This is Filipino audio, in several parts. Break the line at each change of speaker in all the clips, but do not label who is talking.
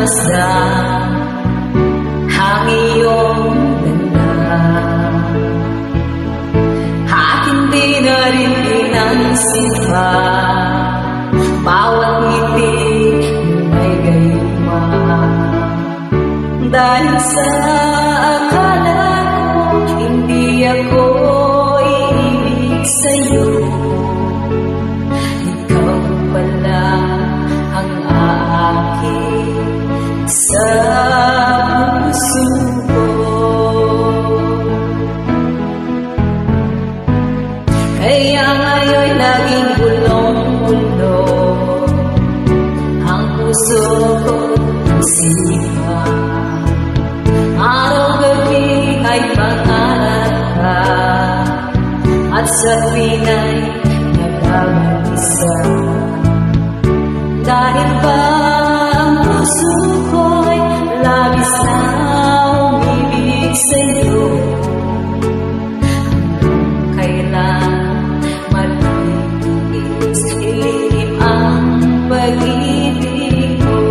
masdan ang iyong ganda. At hindi na rin pinansin pa bawat ngiti ay gayuma. Dahil sa akala ko hindi ako iibig sa'yo, ikaw pala ang akin sa puso ko. Kaya ngayon laging bulong-bulong ang puso ko sipa. Araw-gabi ay pangarap ka at sa tuwina'y nag-aabisa. Dahil ba ang puso ko'y labis na umibig sa'yo, kailan malinis ilim ang pag-ibig ko.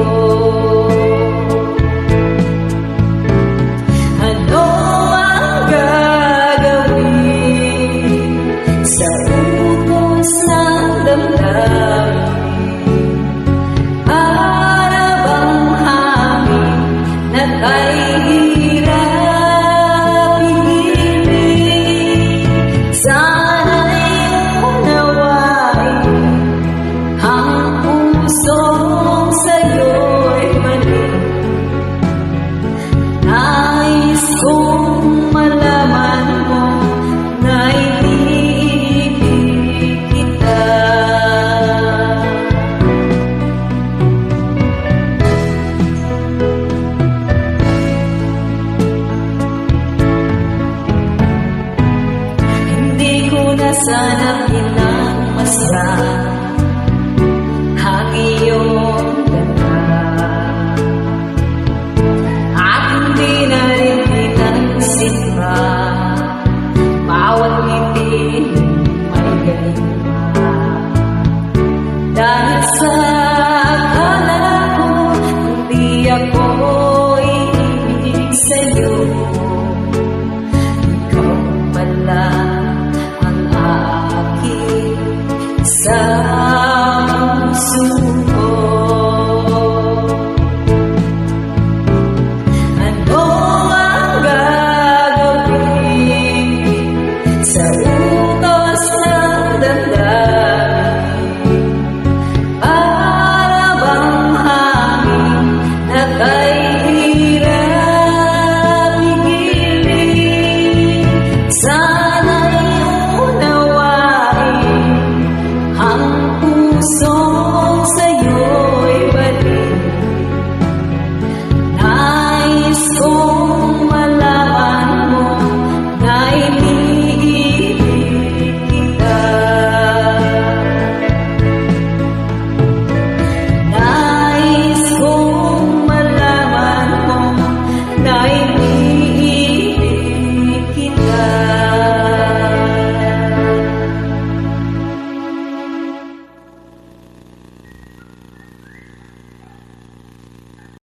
Ano ang gagawin sa utos ng damdamin? Para bang hangin na tayo